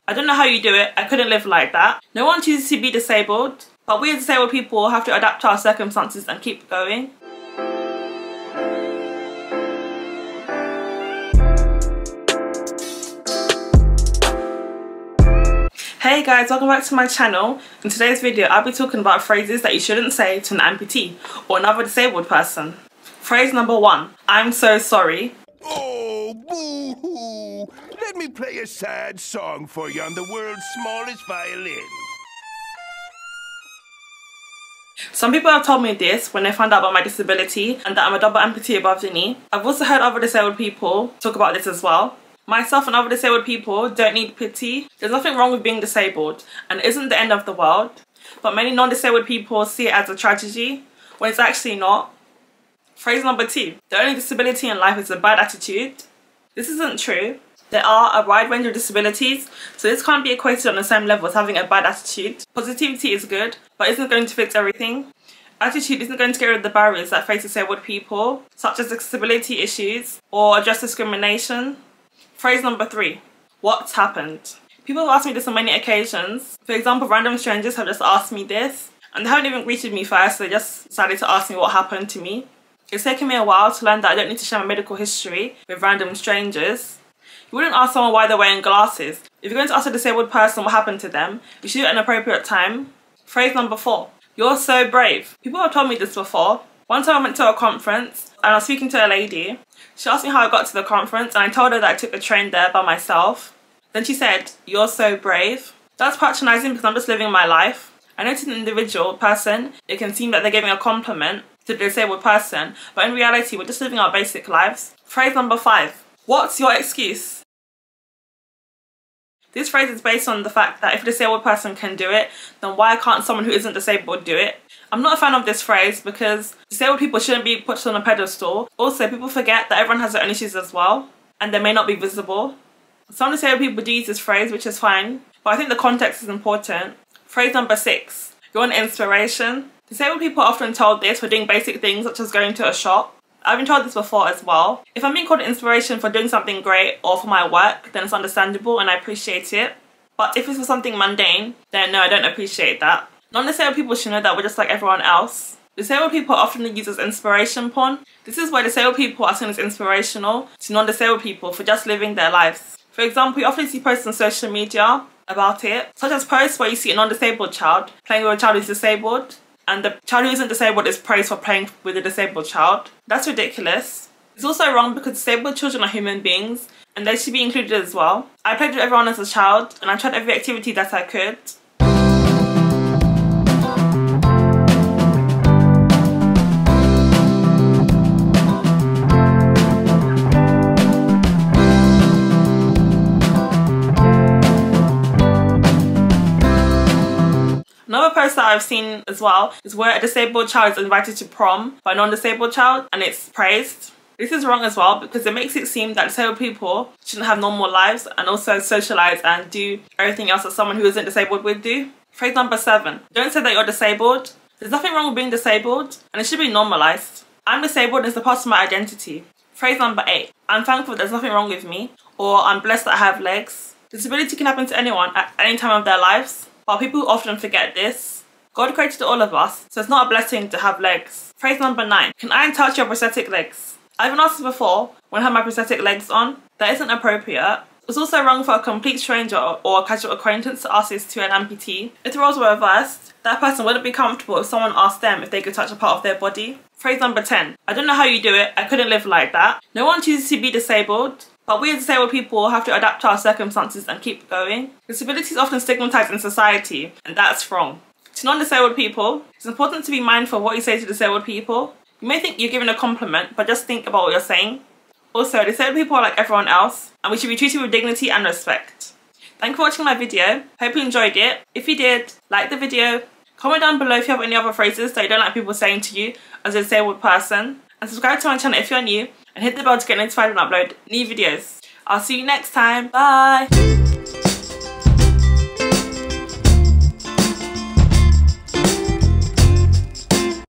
I don't know how you do it, I couldn't live like that. No one chooses to be disabled, but we as disabled people have to adapt to our circumstances and keep going. Hey guys, welcome back to my channel. In today's video, I'll be talking about phrases that you shouldn't say to an amputee or another disabled person. Phrase number 1, I'm so sorry. Oh, boo-hoo! Let me play a sad song for you on the world's smallest violin. Some people have told me this when they found out about my disability and that I'm a double amputee above the knee. I've also heard other disabled people talk about this as well. Myself and other disabled people don't need pity. There's nothing wrong with being disabled and it isn't the end of the world. But many non-disabled people see it as a tragedy when it's actually not. Phrase number 2, the only disability in life is a bad attitude. This isn't true. There are a wide range of disabilities, so this can't be equated on the same level as having a bad attitude. Positivity is good, but isn't going to fix everything. Attitude isn't going to get rid of the barriers that face disabled people, such as accessibility issues or address discrimination. Phrase number 3, what's happened? People have asked me this on many occasions. For example, random strangers have just asked me this, and they haven't even greeted me first, so they just decided to ask me what happened to me. It's taken me a while to learn that I don't need to share my medical history with random strangers. You wouldn't ask someone why they're wearing glasses. If you're going to ask a disabled person what happened to them, you should do it at an appropriate time. Phrase number 4, you're so brave. People have told me this before. One time I went to a conference and I was speaking to a lady. She asked me how I got to the conference and I told her that I took the train there by myself. Then she said, you're so brave. That's patronising because I'm just living my life. I know to an individual person, it can seem that they're giving a compliment to the disabled person, but in reality, we're just living our basic lives. Phrase number 5, what's your excuse? This phrase is based on the fact that if a disabled person can do it, then why can't someone who isn't disabled do it? I'm not a fan of this phrase because disabled people shouldn't be put on a pedestal. Also, people forget that everyone has their own issues as well, and they may not be visible. Some disabled people do use this phrase, which is fine, but I think the context is important. Phrase number 6, you're an inspiration. Disabled people are often told this for doing basic things such as going to a shop. I've been told this before as well. If I'm being called an inspiration for doing something great or for my work, then it's understandable and I appreciate it. But if it's for something mundane, then no, I don't appreciate that. Non-disabled people should know that we're just like everyone else. Disabled people are often used as inspiration porn. This is why disabled people are seen as inspirational to non-disabled people for just living their lives. For example, you often see posts on social media about it, such as posts where you see a non-disabled child playing with a child who's disabled, and the child who isn't disabled is praised for playing with a disabled child. That's ridiculous. It's also wrong because disabled children are human beings and they should be included as well. I played with everyone as a child and I tried every activity that I could. Another post that I've seen as well is where a disabled child is invited to prom by a non-disabled child and it's praised. This is wrong as well because it makes it seem that disabled people shouldn't have normal lives and also socialise and do everything else that someone who isn't disabled would do. Phrase number 7, don't say that you're disabled. There's nothing wrong with being disabled and it should be normalised. I'm disabled and it's a part of my identity. Phrase number 8, I'm thankful there's nothing wrong with me, or I'm blessed that I have legs. Disability can happen to anyone at any time of their lives. But people often forget this. God created all of us, so it's not a blessing to have legs. Phrase number 9, can I touch your prosthetic legs? I've been asked this before when I have my prosthetic legs on. That isn't appropriate. It's also wrong for a complete stranger or a casual acquaintance to ask this to an amputee. If the roles were reversed, that person wouldn't be comfortable if someone asked them if they could touch a part of their body. Phrase number 10, I don't know how you do it, I couldn't live like that. No one chooses to be disabled, but we as disabled people have to adapt to our circumstances and keep going. Disability is often stigmatised in society, and that's wrong. To non-disabled people, it's important to be mindful of what you say to disabled people. You may think you're giving a compliment, but just think about what you're saying. Also, disabled people are like everyone else, and we should be treated with dignity and respect. Thank you for watching my video. Hope you enjoyed it. If you did, like the video, comment down below if you have any other phrases that you don't like people saying to you as a disabled person, and subscribe to my channel if you're new, and hit the bell to get notified when I upload new videos. I'll see you next time. Bye!